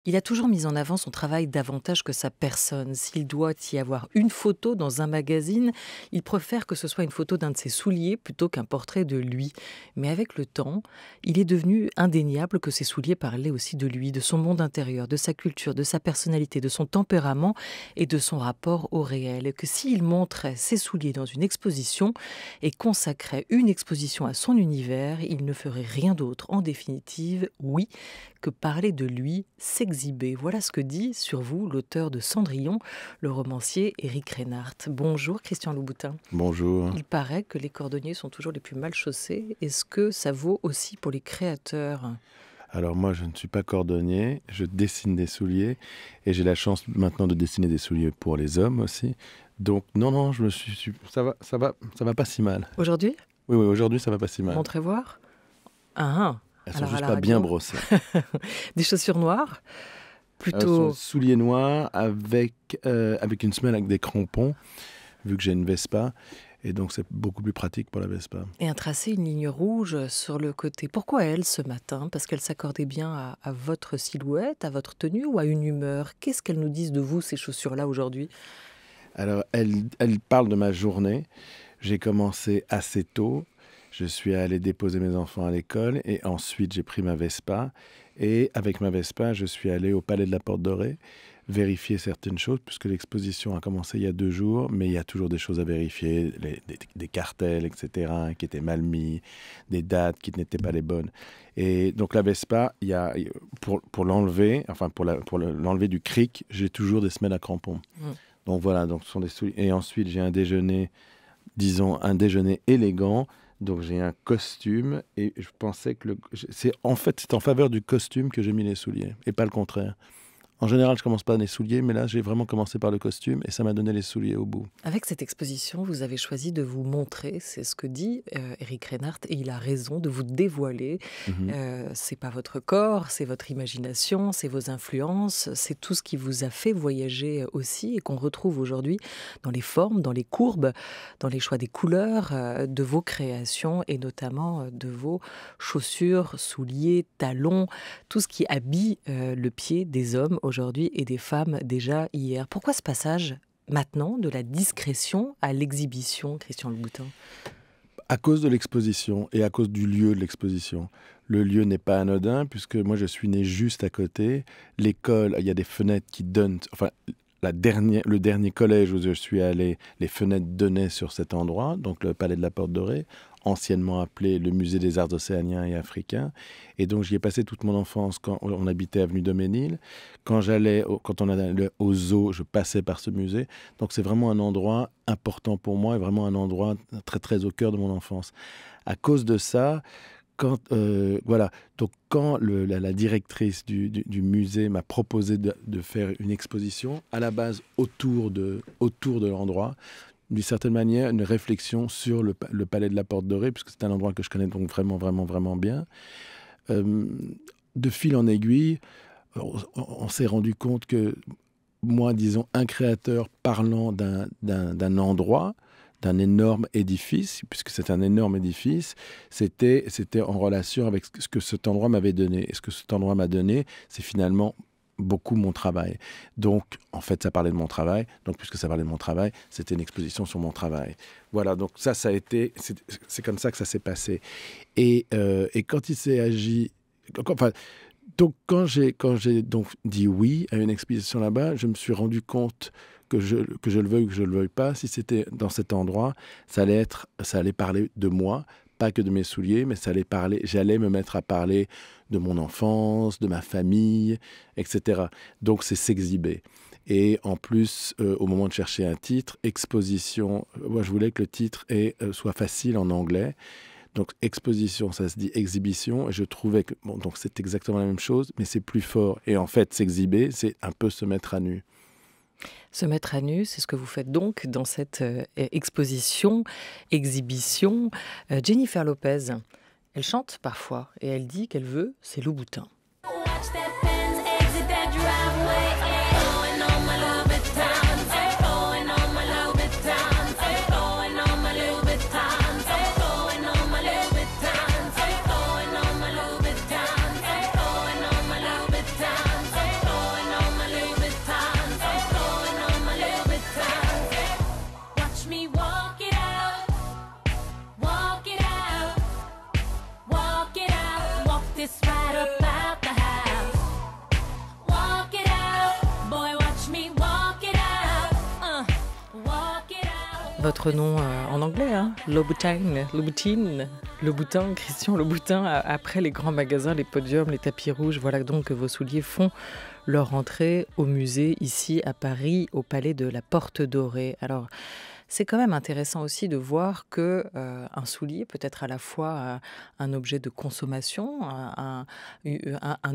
Il a toujours mis en avant son travail davantage que sa personne. S'il doit y avoir une photo dans un magazine, il préfère que ce soit une photo d'un de ses souliers plutôt qu'un portrait de lui. Mais avec le temps, il est devenu indéniable que ses souliers parlaient aussi de lui, de son monde intérieur, de sa culture, de sa personnalité, de son tempérament et de son rapport au réel. Et que s'il montrait ses souliers dans une exposition et consacrait une exposition à son univers, il ne ferait rien d'autre. En définitive, oui, que parler de lui, s'exhiber. Voilà ce que dit sur vous l'auteur de Cendrillon, le romancier Éric Reinhardt. Bonjour Christian Louboutin. Bonjour. Il paraît que les cordonniers sont toujours les plus mal chaussés. Est-ce que ça vaut aussi pour les créateurs ? Alors moi, je ne suis pas cordonnier, je dessine des souliers et j'ai la chance maintenant de dessiner des souliers pour les hommes aussi. Donc non, ça va pas si mal. Aujourd'hui ? Oui, aujourd'hui ça va pas si mal. Montrez voir. Ah. Elles sont juste pas bien brossées. Des chaussures noires ? Plutôt... sont des souliers noirs avec une semelle avec des crampons, vu que j'ai une Vespa. Et donc, c'est beaucoup plus pratique pour la Vespa. Et un tracé, une ligne rouge sur le côté. Pourquoi elle, ce matin ? Parce qu'elle s'accordait bien à votre silhouette, à votre tenue ou à une humeur ? Qu'est-ce qu'elles nous disent de vous, ces chaussures-là, aujourd'hui ? Alors, elle parle de ma journée. J'ai commencé assez tôt. Je suis allé déposer mes enfants à l'école et ensuite j'ai pris ma Vespa. Et avec ma Vespa, je suis allé au Palais de la Porte Dorée vérifier certaines choses, puisque l'exposition a commencé il y a 2 jours, mais il y a toujours des choses à vérifier, des cartels, etc., qui étaient mal mis, des dates qui n'étaient pas les bonnes. Et donc la Vespa, pour l'enlever, l'enlever du cric, j'ai toujours des semelles à crampons. Donc voilà, donc ce sont des souliers. Et ensuite, j'ai un déjeuner, disons, un déjeuner élégant. Donc j'ai un costume et je pensais que c'est en faveur du costume que j'ai mis les souliers et pas le contraire. En général, je commence pas les souliers, mais là, j'ai vraiment commencé par le costume et ça m'a donné les souliers au bout. Avec cette exposition, vous avez choisi de vous montrer, c'est ce que dit Éric Reinhardt, et il a raison de vous dévoiler. C'est pas votre corps, c'est votre imagination, c'est vos influences, c'est tout ce qui vous a fait voyager aussi et qu'on retrouve aujourd'hui dans les formes, dans les courbes, dans les choix des couleurs de vos créations et notamment de vos chaussures, souliers, talons, tout ce qui habille le pied des hommes aujourd'hui et des femmes déjà hier. Pourquoi ce passage maintenant de la discrétion à l'exhibition, Christian Louboutin ? À cause de l'exposition et à cause du lieu de l'exposition. Le lieu n'est pas anodin puisque moi je suis né juste à côté. L'école, il y a des fenêtres qui donnent... Enfin, le dernier collège où je suis allé, les fenêtres donnaient sur cet endroit, donc le Palais de la Porte Dorée, anciennement appelé le Musée des Arts Océaniens et Africains. Et donc, j'y ai passé toute mon enfance quand on habitait avenue Doménil. Quand on allait au zoo, je passais par ce musée. Donc, c'est vraiment un endroit important pour moi et vraiment un endroit très, très au cœur de mon enfance. À cause de ça, quand la directrice du musée m'a proposé de faire une exposition, à la base autour de l'endroit, d'une certaine manière, une réflexion sur le Palais de la Porte Dorée, puisque c'est un endroit que je connais donc vraiment, vraiment, vraiment bien. De fil en aiguille, on s'est rendu compte que moi, disons, un créateur parlant d'un endroit, d'un énorme édifice, puisque c'est un énorme édifice, c'était en relation avec ce que cet endroit m'avait donné. Et ce que cet endroit m'a donné, c'est finalement beaucoup mon travail. Donc, en fait, ça parlait de mon travail. Donc, puisque ça parlait de mon travail, c'était une exposition sur mon travail. Voilà, donc ça a été... C'est comme ça que ça s'est passé. Et quand il s'est agi... Donc, quand j'ai donc dit oui à une exposition là-bas, je me suis rendu compte que je le veuille ou que je le veuille pas, si c'était dans cet endroit, ça allait parler de moi, pas que de mes souliers, mais j'allais me mettre à parler de mon enfance, de ma famille, etc. Donc, c'est s'exhiber. Et en plus, au moment de chercher un titre, exposition, moi, je voulais que le titre soit facile en anglais. Donc, exposition, ça se dit exhibition. Et je trouvais que, donc c'est exactement la même chose, mais c'est plus fort. Et en fait, s'exhiber, c'est un peu se mettre à nu. Se mettre à nu, c'est ce que vous faites donc dans cette exhibition. Jennifer Lopez, elle chante parfois et elle dit qu'elle veut ses Louboutins. Votre nom en anglais, hein, Louboutin, Christian Louboutin, après les grands magasins, les podiums, les tapis rouges, voilà donc que vos souliers font leur entrée au musée ici à Paris, au Palais de la Porte Dorée. Alors, c'est quand même intéressant aussi de voir que un soulier peut être à la fois un objet de consommation, un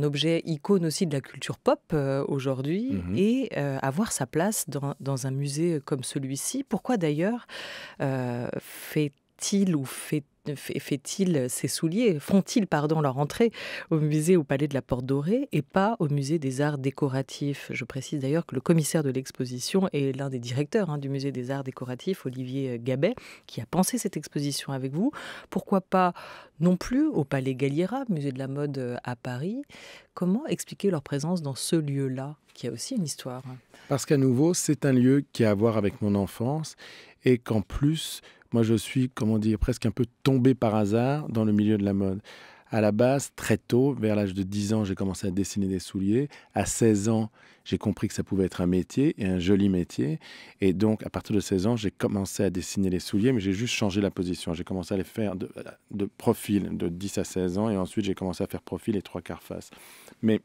objet icône aussi de la culture pop aujourd'hui, et avoir sa place dans un musée comme celui-ci. Pourquoi d'ailleurs fait-il ces souliers, font-ils leur entrée au musée au Palais de la Porte Dorée et pas au musée des Arts Décoratifs? Je précise d'ailleurs que le commissaire de l'exposition est l'un des directeurs du musée des Arts Décoratifs, Olivier Gabet, qui a pensé cette exposition avec vous. Pourquoi pas non plus au Palais Galliera, musée de la mode à Paris? Comment expliquer leur présence dans ce lieu-là, qui a aussi une histoire? Parce qu'à nouveau, c'est un lieu qui a à voir avec mon enfance et qu'en plus, moi, je suis, presque un peu tombé par hasard dans le milieu de la mode. À la base, très tôt, vers l'âge de 10 ans, j'ai commencé à dessiner des souliers. À 16 ans, j'ai compris que ça pouvait être un métier, et un joli métier. Et donc, à partir de 16 ans, j'ai commencé à dessiner les souliers, mais j'ai juste changé la position. J'ai commencé à les faire de profil de 10 à 16 ans, et ensuite, j'ai commencé à faire profil et 3/4 face. Mais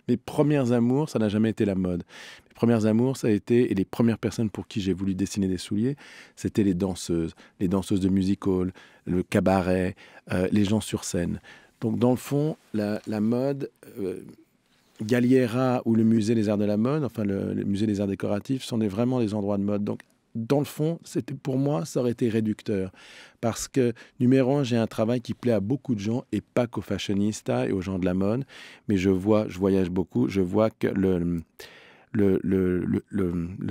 mes premières amours, ça n'a jamais été la mode. Mes premières amours, ça a été, et les premières personnes pour qui j'ai voulu dessiner des souliers, c'était les danseuses de music hall, le cabaret, les gens sur scène. Donc dans le fond, la mode, Galliera ou le musée des arts de la mode, enfin le musée des arts décoratifs, sont vraiment des endroits de mode. Donc dans le fond, pour moi, ça aurait été réducteur. Parce que, numéro un, j'ai un travail qui plaît à beaucoup de gens et pas qu'aux fashionistas et aux gens de la mode. Mais je voyage beaucoup, je vois que le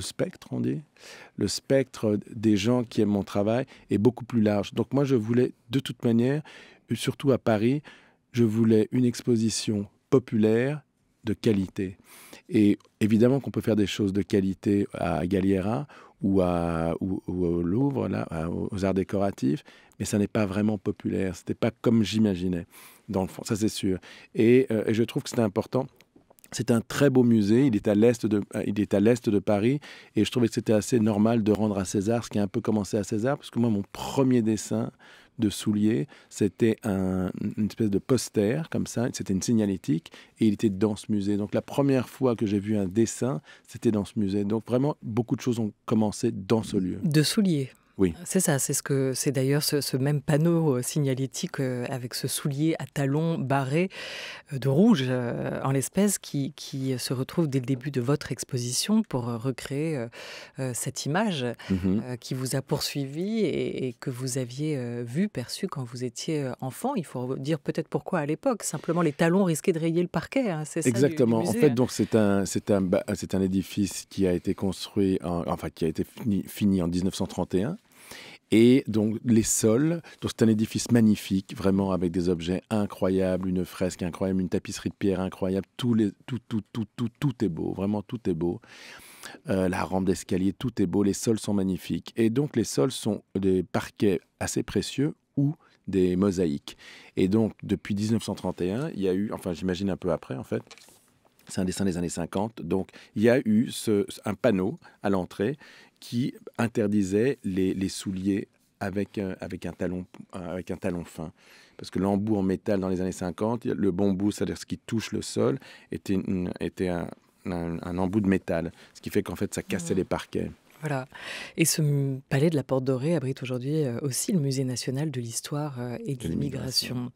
spectre, on dit, le spectre des gens qui aiment mon travail est beaucoup plus large. Donc moi, je voulais, de toute manière, surtout à Paris, je voulais une exposition populaire de qualité. Et évidemment qu'on peut faire des choses de qualité à Galliera ou au Louvre, là, aux arts décoratifs, mais ça n'est pas vraiment populaire. Ce n'était pas comme j'imaginais, dans le fond, ça c'est sûr. Et je trouve que c'était important. C'est un très beau musée, il est à l'est de Paris, et je trouvais que c'était assez normal de rendre à César ce qui a un peu commencé à César, parce que moi, mon premier dessin de soulier, c'était une espèce de poster, comme ça, c'était une signalétique, et il était dans ce musée. Donc la première fois que j'ai vu un dessin, c'était dans ce musée. Donc vraiment, beaucoup de choses ont commencé dans ce lieu. De souliers. Oui. C'est ça, c'est d'ailleurs ce même panneau signalétique avec ce soulier à talons barrés de rouge en l'espèce qui se retrouve dès le début de votre exposition pour recréer cette image qui vous a poursuivi et que vous aviez perçue quand vous étiez enfant. Il faut dire peut-être pourquoi à l'époque. Simplement, les talons risquaient de rayer le parquet. C'est ça. Exactement. Du musée. En fait, donc c'est un édifice qui a été construit, qui a été fini en 1931. Et donc les sols, donc c'est un édifice magnifique, vraiment avec des objets incroyables, une fresque incroyable, une tapisserie de pierre incroyable, tout est beau, vraiment tout est beau. La rampe d'escalier, tout est beau, les sols sont magnifiques. Et donc les sols sont des parquets assez précieux ou des mosaïques. Et donc depuis 1931, il y a eu, j'imagine un peu après en fait, c'est un dessin des années 50, donc il y a eu un panneau à l'entrée qui interdisait les souliers avec un talon fin. Parce que l'embout en métal dans les années 50, le bon bout, c'est-à-dire ce qui touche le sol, était un embout de métal. Ce qui fait qu'en fait, ça cassait les parquets. Voilà. Et ce palais de la Porte Dorée abrite aujourd'hui aussi le Musée national de l'histoire et de l'immigration.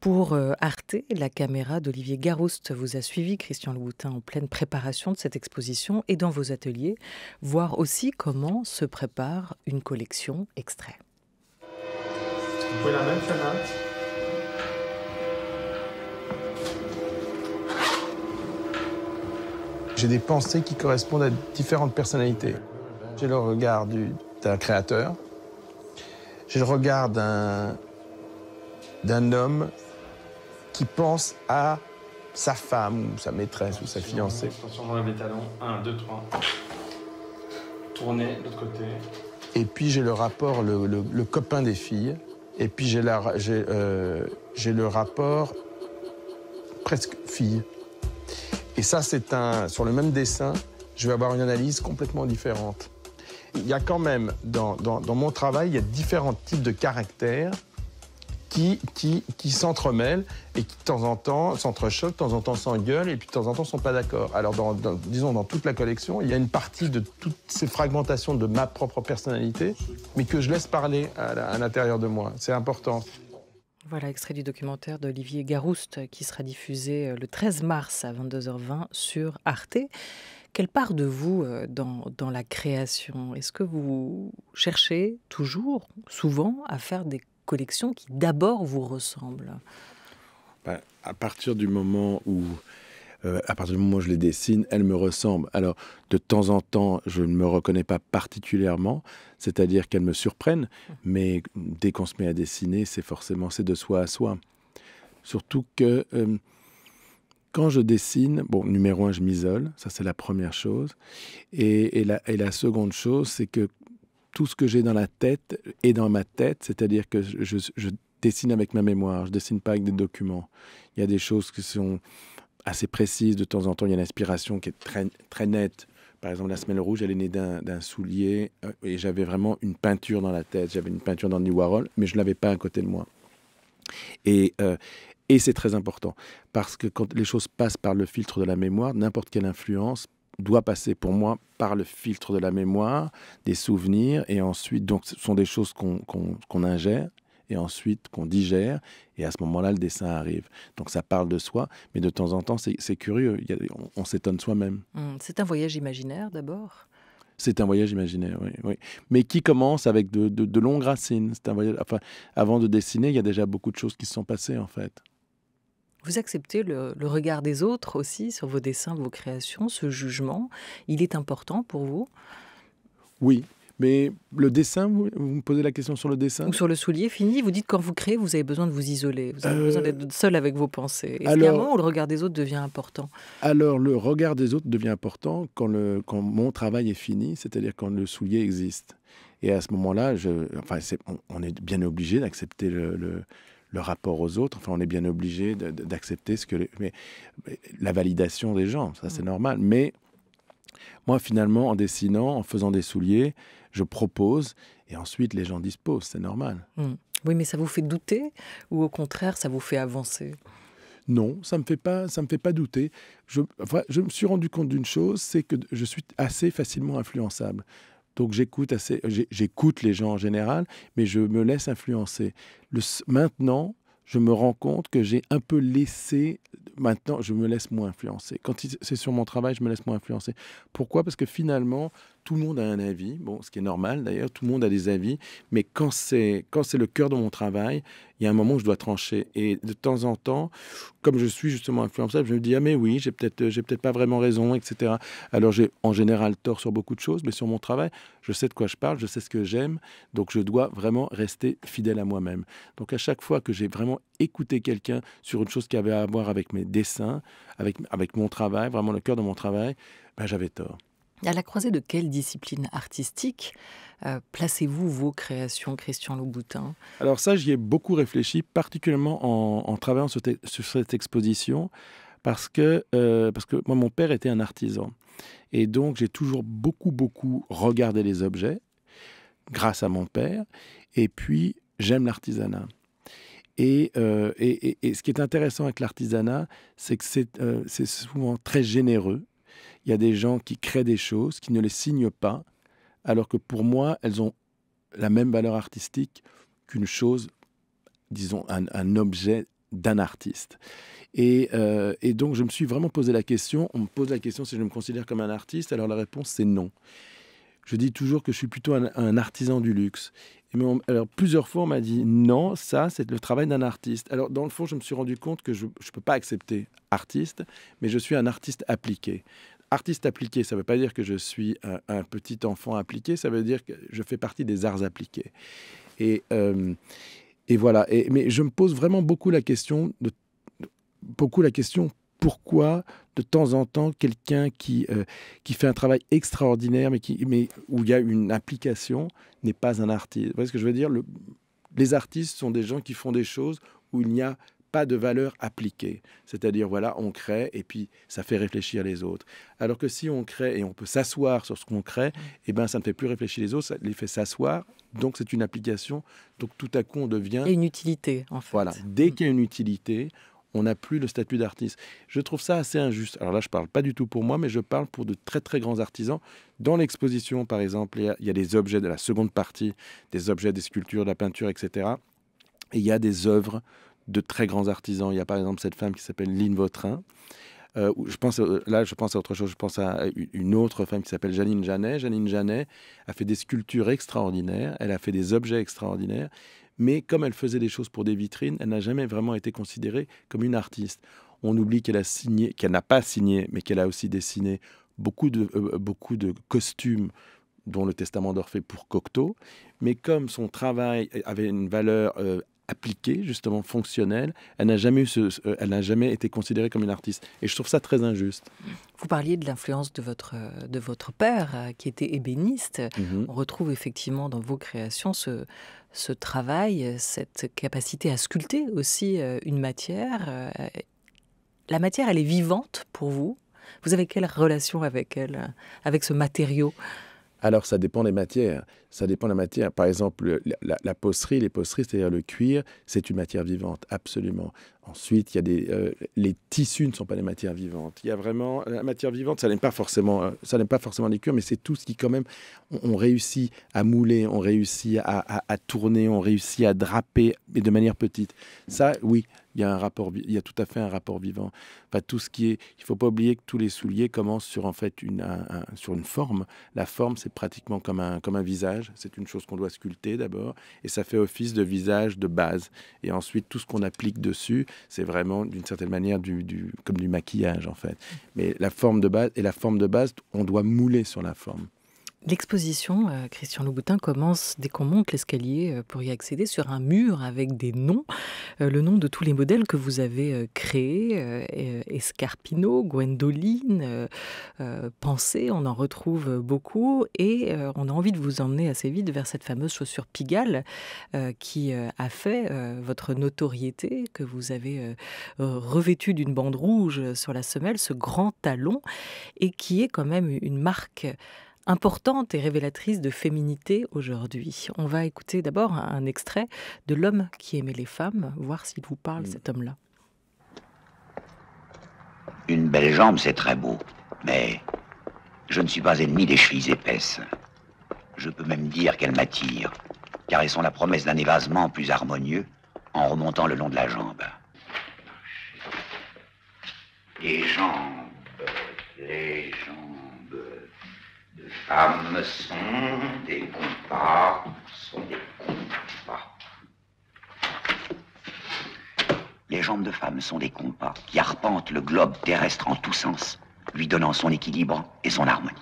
Pour Arte, la caméra d'Olivier Garouste vous a suivi, Christian Louboutin, en pleine préparation de cette exposition et dans vos ateliers, voir aussi comment se prépare une collection extrait. Vous pouvez la même fenêtre. J'ai des pensées qui correspondent à différentes personnalités. J'ai le regard d'un créateur. J'ai le regard d'un homme qui pense à sa femme, ou sa maîtresse, ou sa fiancée. Attention, on enlève les talons. 1, 2, 3. Tournez de l'autre côté. Et puis j'ai le rapport, le copain des filles. Et puis j'ai le rapport presque fille. Et ça, sur le même dessin, je vais avoir une analyse complètement différente. il y a quand même, dans mon travail, il y a différents types de caractères qui s'entremêlent et qui, de temps en temps, s'entrechoquent, de temps en temps s'engueulent et puis de temps en temps ne sont pas d'accord. Alors, disons, dans toute la collection, il y a une partie de toutes ces fragmentations de ma propre personnalité, mais que je laisse parler à l'intérieur de moi. C'est important. Voilà, extrait du documentaire d'Olivier Garouste qui sera diffusé le 13 mars à 22h20 sur Arte. Quelle part de vous dans la création? Est-ce que vous cherchez toujours, souvent, à faire des collections qui d'abord vous ressemblent? À partir du moment où je les dessine, elles me ressemblent. Alors, de temps en temps, je ne me reconnais pas particulièrement, c'est-à-dire qu'elles me surprennent, mais dès qu'on se met à dessiner, c'est de soi à soi. Surtout que quand je dessine, numéro 1, je m'isole, ça c'est la première chose. Et la seconde chose, c'est que tout ce que j'ai dans la tête est dans ma tête, c'est-à-dire que je dessine avec ma mémoire, je ne dessine pas avec des documents. Il y a des choses qui sont assez précises, de temps en temps, il y a une inspiration qui est très, très nette. Par exemple, la semelle rouge, elle est née d'un soulier et j'avais vraiment une peinture dans la tête. J'avais une peinture d'Andy Warhol, mais je ne l'avais pas à côté de moi. Et c'est très important parce que quand les choses passent par le filtre de la mémoire, n'importe quelle influence doit passer pour moi par le filtre de la mémoire, des souvenirs, et ensuite, donc ce sont des choses qu'on ingère, et ensuite qu'on digère, et à ce moment-là, le dessin arrive. Donc ça parle de soi, mais de temps en temps, c'est curieux, on s'étonne soi-même. C'est un voyage imaginaire d'abord? C'est un voyage imaginaire, oui. Mais qui commence avec de longues racines. C'est un voyage, avant de dessiner, il y a déjà beaucoup de choses qui se sont passées, en fait. Vous acceptez le regard des autres aussi sur vos dessins, vos créations, ce jugement, il est important pour vous? Oui, mais le dessin, vous me posez la question sur le dessin? Ou sur le soulier fini, vous dites quand vous créez, vous avez besoin de vous isoler, vous avez besoin d'être seul avec vos pensées. Est-ce qu'il y a un moment où le regard des autres devient important? Alors, le regard des autres devient important quand mon travail est fini, c'est-à-dire quand le soulier existe. Et à ce moment-là, on est bien obligé d'accepter le rapport aux autres. Enfin, on est bien obligé d'accepter la validation des gens. Ça, c'est normal. Mais moi, finalement, en dessinant, en faisant des souliers, je propose et ensuite les gens disposent. C'est normal. Oui, mais ça vous fait douter ou au contraire, ça vous fait avancer? Non, ça me fait pas douter. Je me suis rendu compte d'une chose, c'est que je suis assez facilement influençable. Donc j'écoute les gens en général, mais je me laisse influencer. Maintenant, je me rends compte que j'ai un peu laissé... Maintenant, je me laisse moins influencer. Quand c'est sur mon travail, je me laisse moins influencer. Pourquoi? Parce que finalement, tout le monde a un avis. Bon, ce qui est normal d'ailleurs, tout le monde a des avis. Mais quand c'est le cœur de mon travail, il y a un moment où je dois trancher. Et de temps en temps, comme je suis justement influençable, je me dis « Ah mais oui, j'ai peut-être pas vraiment raison, etc. » Alors j'ai en général tort sur beaucoup de choses, mais sur mon travail, je sais de quoi je parle, je sais ce que j'aime. Donc je dois vraiment rester fidèle à moi-même. Donc à chaque fois que j'ai vraiment écouté quelqu'un sur une chose qui avait à voir avec mes dessins, avec mon travail, vraiment le cœur de mon travail, j'avais tort. À la croisée de quelle discipline artistique placez-vous vos créations, Christian Louboutin? Alors ça, j'y ai beaucoup réfléchi, particulièrement en travaillant sur cette exposition, parce que moi, mon père était un artisan. Et donc, j'ai toujours beaucoup regardé les objets, grâce à mon père. Et puis, j'aime l'artisanat. Et ce qui est intéressant avec l'artisanat, c'est que c'est souvent très généreux. Il y a des gens qui créent des choses, qui ne les signent pas, alors que pour moi, elles ont la même valeur artistique qu'une chose, disons, un objet d'un artiste. Et donc, je me suis vraiment posé la question. On me pose la question si je me considère comme un artiste. Alors, la réponse, c'est non. Je dis toujours que je suis plutôt un artisan du luxe. Alors, plusieurs fois, on m'a dit non, ça, c'est le travail d'un artiste. Alors, dans le fond, je me suis rendu compte que je ne peux pas accepter artiste, mais je suis un artiste appliqué. Artiste appliqué, ça ne veut pas dire que je suis un petit enfant appliqué, ça veut dire que je fais partie des arts appliqués. Et voilà. Mais je me pose vraiment beaucoup la question pourquoi de temps en temps quelqu'un qui fait un travail extraordinaire mais où il y a une application n'est pas un artiste. Vous voyez ce que je veux dire? Les artistes sont des gens qui font des choses où il n'y a pas de valeur appliquée. C'est-à-dire, voilà, on crée et puis ça fait réfléchir les autres. Alors que si on crée et on peut s'asseoir sur ce qu'on crée, eh ben, ça ne fait plus réfléchir les autres, ça les fait s'asseoir. Donc, c'est une application. Donc, tout à coup, on devient... Il y a une utilité, en fait. Voilà. Dès qu'il y a une utilité, on n'a plus le statut d'artiste. Je trouve ça assez injuste. Alors là, je ne parle pas du tout pour moi, mais je parle pour de très, très grands artisans. Dans l'exposition, par exemple, il y a des objets de la seconde partie, des objets, des sculptures, de la peinture, etc. Et il y a des œuvres de très grands artisans. Il y a par exemple cette femme qui s'appelle Line Vautrin. Je pense à autre chose. Je pense à une autre femme qui s'appelle Janine Janet. Janine Janet a fait des sculptures extraordinaires. Elle a fait des objets extraordinaires. Mais comme elle faisait des choses pour des vitrines, elle n'a jamais vraiment été considérée comme une artiste. On oublie qu'elle n'a pas signé, mais qu'elle a aussi dessiné beaucoup de costumes, dont le Testament d'Orphée pour Cocteau. Mais comme son travail avait une valeur appliquée, justement fonctionnelle, elle n'a jamais été considérée comme une artiste. Et je trouve ça très injuste. Vous parliez de l'influence de votre père, qui était ébéniste. On retrouve effectivement dans vos créations ce travail, cette capacité à sculpter aussi une matière. La matière, elle est vivante pour vous. Vous avez quelle relation avec elle, avec ce matériau ? Alors, ça dépend des matières. Ça dépend de la matière. Par exemple, la pocerie, les poceries, c'est-à-dire le cuir, c'est une matière vivante, absolument. Ensuite, il y a les tissus ne sont pas des matières vivantes. Il y a vraiment la matière vivante, ça n'aime pas forcément les cuirs, mais c'est tout ce qui quand même on réussit à mouler, on réussit à tourner, on réussit à draper, mais de manière petite. Ça, oui, il y a tout à fait un rapport vivant. Enfin, tout ce qui est, il faut pas oublier que tous les souliers commencent sur en fait sur une forme. La forme, c'est pratiquement comme un visage. C'est une chose qu'on doit sculpter d'abord, et ça fait office de visage de base. Et ensuite, tout ce qu'on applique dessus, c'est vraiment d'une certaine manière comme du maquillage en fait. Mais la forme de base, on doit mouler sur la forme. L'exposition, Christian Louboutin, commence dès qu'on monte l'escalier pour y accéder sur un mur avec des noms, le nom de tous les modèles que vous avez créés, Escarpino, Gwendoline, Pensée, on en retrouve beaucoup et on a envie de vous emmener assez vite vers cette fameuse chaussure Pigalle qui a fait votre notoriété, que vous avez revêtue d'une bande rouge sur la semelle, ce grand talon, et qui est quand même une marque importante et révélatrice de féminité aujourd'hui. On va écouter d'abord un extrait de L'homme qui aimait les femmes, voir s'il vous parle, cet homme-là. Une belle jambe, c'est très beau, mais je ne suis pas ennemi des chevilles épaisses. Je peux même dire qu'elles m'attirent, car elles sont la promesse d'un évasement plus harmonieux en remontant le long de la jambe. Les jambes de femmes sont des compas, Les jambes de femmes sont des compas qui arpentent le globe terrestre en tous sens, lui donnant son équilibre et son harmonie.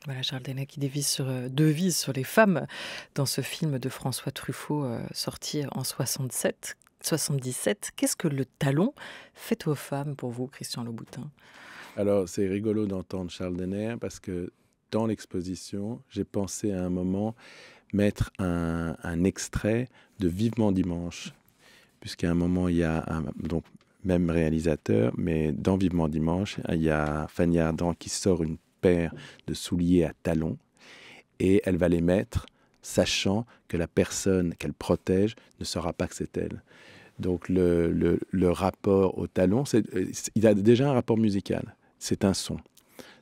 Voilà, Charles Denner qui devise sur les femmes dans ce film de François Truffaut sorti en 77. Qu'est-ce que le talon fait aux femmes pour vous, Christian Louboutin ? Alors, c'est rigolo d'entendre Charles Denner parce que dans l'exposition, j'ai pensé à un moment mettre un extrait de Vivement Dimanche, puisqu'à un moment, il y a donc même réalisateur, mais dans Vivement Dimanche, il y a Fanny Ardant qui sort une paire de souliers à talons et elle va les mettre, sachant que la personne qu'elle protège ne saura pas que c'est elle. Donc, le rapport au talon, il a déjà un rapport musical. C'est un son.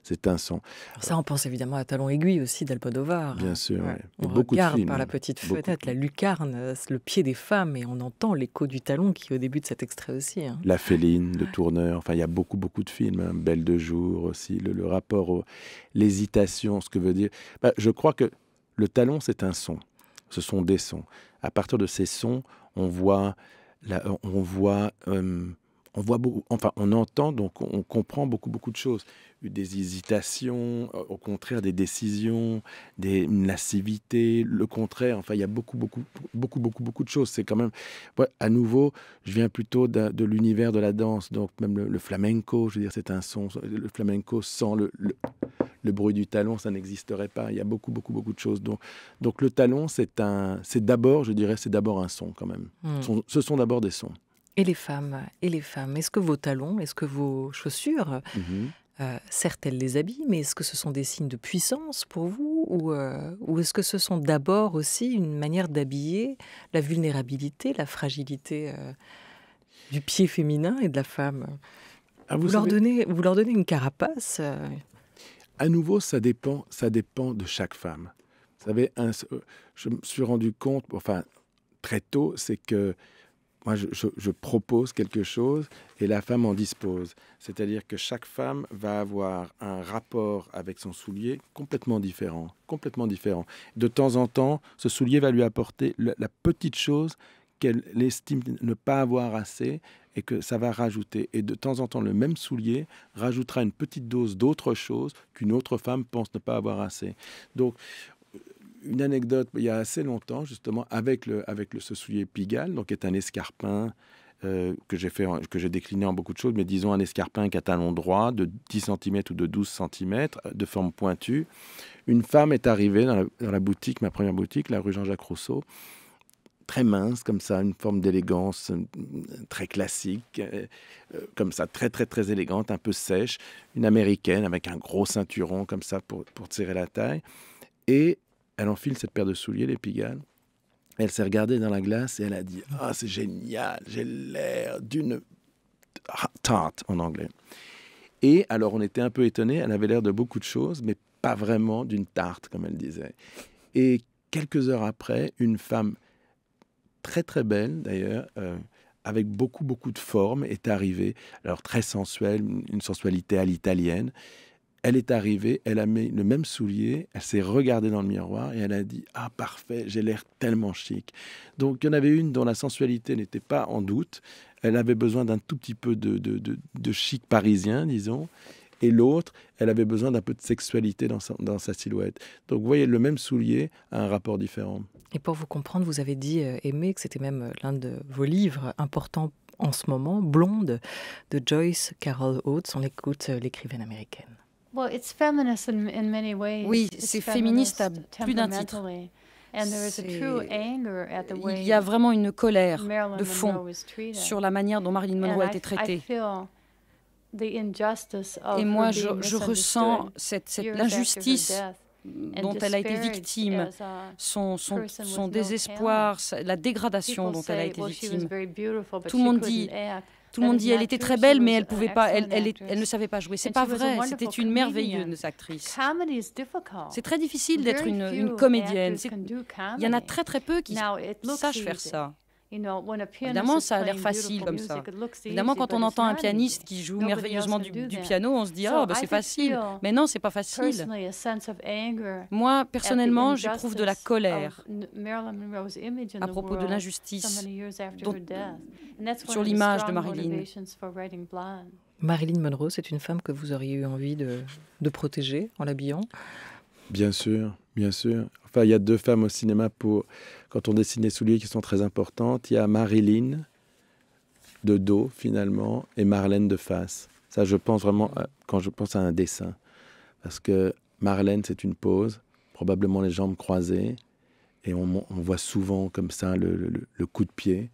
Alors ça, on pense évidemment à Talon aiguille aussi d'Almodovar. Bien sûr. Ouais. On regarde par la petite fenêtre la lucarne, le pied des femmes, et on entend l'écho du talon qui est au début de cet extrait aussi. La Féline, le Tourneur, enfin il y a beaucoup de films. Belle de jour aussi, le rapport, l'hésitation, ce que veut dire. Je crois que le talon, c'est un son. Ce sont des sons. À partir de ces sons, on entend, donc on comprend beaucoup de choses. Des hésitations, au contraire des décisions, une lascivité, le contraire. Enfin, il y a beaucoup de choses. C'est quand même... Ouais, à nouveau, je viens plutôt de l'univers de la danse. Donc même le flamenco, je veux dire, c'est un son. Le flamenco sans le bruit du talon, ça n'existerait pas. Il y a beaucoup de choses. Donc le talon, c'est d'abord un son quand même. Ce sont d'abord des sons. Et les femmes, est-ce que vos talons, est-ce que vos chaussures, Mhm. certes, elles les habillent, mais est-ce que ce sont des signes de puissance pour vous ou est-ce que ce sont d'abord aussi une manière d'habiller la vulnérabilité, la fragilité du pied féminin et de la femme? Ah, Vous leur donnez une carapace à nouveau, ça dépend de chaque femme. Vous savez, je me suis rendu compte, enfin, très tôt, c'est que moi, je propose quelque chose et la femme en dispose. C'est-à-dire que chaque femme va avoir un rapport avec son soulier complètement différent, complètement différent. De temps en temps, ce soulier va lui apporter la petite chose qu'elle estime ne pas avoir assez et que ça va rajouter. Et de temps en temps, le même soulier rajoutera une petite dose d'autre chose qu'une autre femme pense ne pas avoir assez. Donc, une anecdote, il y a assez longtemps, justement, avec ce soulier Pigalle, donc qui est un escarpin que j'ai décliné en beaucoup de choses, mais disons un escarpin qui a talon droit de 10 cm ou de 12 cm, de forme pointue. Une femme est arrivée dans la boutique, ma première boutique, la rue Jean-Jacques Rousseau, très mince, comme ça, une forme d'élégance très classique, comme ça, très, très, très élégante, un peu sèche, une américaine avec un gros ceinturon, comme ça, pour tirer la taille. Et elle enfile cette paire de souliers, les Pigalle. Elle s'est regardée dans la glace et elle a dit « Ah, c'est génial, j'ai l'air d'une tarte en anglais. » Et alors, on était un peu étonnés, elle avait l'air de beaucoup de choses, mais pas vraiment d'une tarte, comme elle disait. Et quelques heures après, une femme très très belle d'ailleurs, avec beaucoup beaucoup de formes, est arrivée, alors très sensuelle, une sensualité à l'italienne. Elle est arrivée, elle a mis le même soulier, elle s'est regardée dans le miroir et elle a dit « Ah, parfait, j'ai l'air tellement chic ». Donc, il y en avait une dont la sensualité n'était pas en doute. Elle avait besoin d'un tout petit peu de chic parisien, disons. Et l'autre, elle avait besoin d'un peu de sexualité dans sa silhouette. Donc, vous voyez, le même soulier a un rapport différent. Et pour vous comprendre, vous avez dit, Aimé, que c'était même l'un de vos livres importants en ce moment, Blonde, de Joyce Carol Oates. On écoute l'écrivaine américaine. Oui, c'est féministe à plus d'un titre. Il y a vraiment une colère de fond sur la manière dont Marilyn Monroe a été traitée. Et moi, je ressens l'injustice dont elle a été victime, son désespoir, la dégradation dont elle a été victime. Tout le monde dit elle était très belle, mais elle pouvait pas, elle ne savait pas jouer. C'est pas vrai. C'était une merveilleuse actrice. C'est très difficile d'être une comédienne. Il y en a très très peu qui sachent faire ça. Évidemment, ça a l'air facile comme ça. Évidemment, quand on entend un pianiste qui joue merveilleusement du piano, on se dit « Oh, bah, c'est facile ». Mais non, c'est pas facile. Moi, personnellement, j'éprouve de la colère à propos de l'injustice sur l'image de Marilyn. Marilyn Monroe, c'est une femme que vous auriez eu envie de protéger en l'habillant? Bien sûr, bien sûr. Enfin, il y a deux femmes au cinéma quand on dessine les souliers qui sont très importantes. Il y a Marilyn de dos, finalement, et Marlène de face. Ça, je pense vraiment quand je pense à un dessin. Parce que Marlène, c'est une pose, probablement les jambes croisées, et on voit souvent comme ça le coup de pied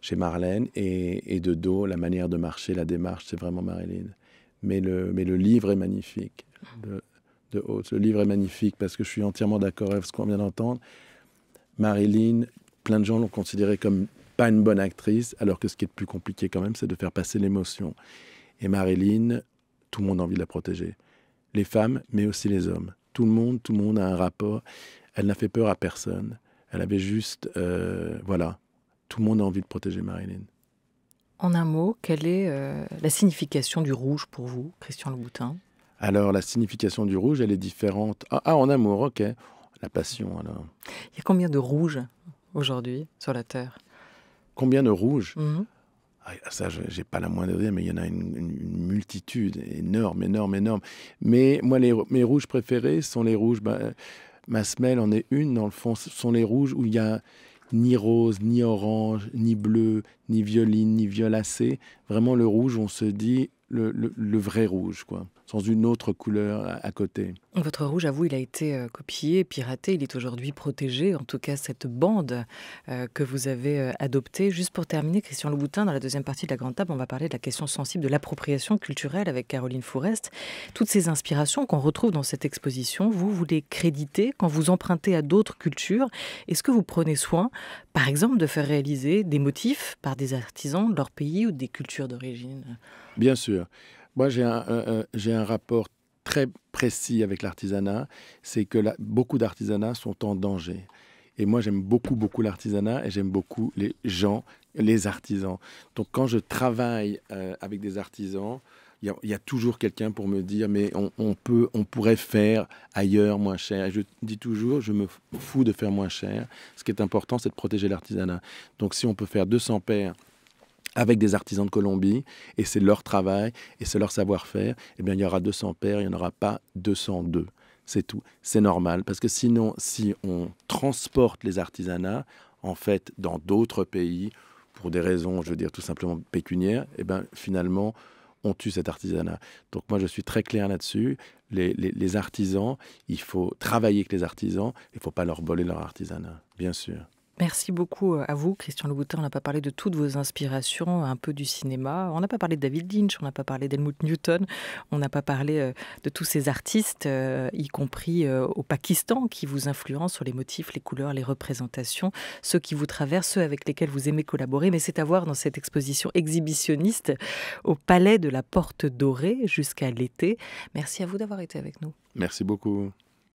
chez Marlène, et de dos, la manière de marcher, la démarche, c'est vraiment Marilyn. Mais le livre est magnifique. De Oates. Le livre est magnifique parce que je suis entièrement d'accord avec ce qu'on vient d'entendre. Marilyn, plein de gens l'ont considérée comme pas une bonne actrice, alors que ce qui est le plus compliqué quand même, c'est de faire passer l'émotion. Et Marilyn, tout le monde a envie de la protéger. Les femmes, mais aussi les hommes. Tout le monde a un rapport. Elle n'a fait peur à personne. Elle avait juste... voilà. Tout le monde a envie de protéger Marilyn. En un mot, quelle est la signification du rouge pour vous, Christian Louboutin ? Alors, la signification du rouge, elle est différente. Ah, en amour, ok. La passion, alors. Il y a combien de rouges aujourd'hui sur la Terre? Combien de rouges? Ça, je n'ai pas la moindre idée, mais il y en a une multitude énorme. Mais moi, mes rouges préférés sont les rouges... ma semelle en est une, dans le fond. Ce sont les rouges où il y a ni rose, ni orange, ni bleu, ni violine, ni violacé. Vraiment le rouge, on se dit... le vrai rouge, quoi, sans une autre couleur à côté. Votre rouge, à vous, il a été copié, piraté, il est aujourd'hui protégé, en tout cas cette bande que vous avez adoptée. Juste pour terminer, Christian Louboutin, dans la deuxième partie de la Grande Table, on va parler de la question sensible de l'appropriation culturelle avec Caroline Fourest. Toutes ces inspirations qu'on retrouve dans cette exposition, vous les créditez quand vous empruntez à d'autres cultures. Est-ce que vous prenez soin, par exemple, de faire réaliser des motifs par des artisans de leur pays ou des cultures d'origine? Bien sûr. Moi, j'ai un rapport très précis avec l'artisanat. C'est que beaucoup d'artisanats sont en danger. Et moi, j'aime beaucoup, beaucoup l'artisanat et j'aime beaucoup les gens, les artisans. Donc, quand je travaille avec des artisans, il y a toujours quelqu'un pour me dire « mais on pourrait faire ailleurs moins cher ». Et je dis toujours, je me fous de faire moins cher. Ce qui est important, c'est de protéger l'artisanat. Donc, si on peut faire 200 paires avec des artisans de Colombie, et c'est leur travail, et c'est leur savoir-faire, eh bien, il y aura 200 paires, il n'y en aura pas 202. C'est tout. C'est normal, parce que sinon, si on transporte les artisanats, en fait, dans d'autres pays, pour des raisons, je veux dire, tout simplement pécuniaires, eh bien, finalement, on tue cet artisanat. Donc moi, je suis très clair là-dessus. Les artisans, il faut travailler avec les artisans, il ne faut pas leur voler leur artisanat, bien sûr. Merci beaucoup à vous, Christian Louboutin. On n'a pas parlé de toutes vos inspirations, un peu du cinéma. On n'a pas parlé de David Lynch, on n'a pas parlé d'Helmut Newton, on n'a pas parlé de tous ces artistes, y compris au Pakistan, qui vous influencent sur les motifs, les couleurs, les représentations, ceux qui vous traversent, ceux avec lesquels vous aimez collaborer. Mais c'est à voir dans cette exposition exhibitionniste au Palais de la Porte Dorée jusqu'à l'été. Merci à vous d'avoir été avec nous. Merci beaucoup.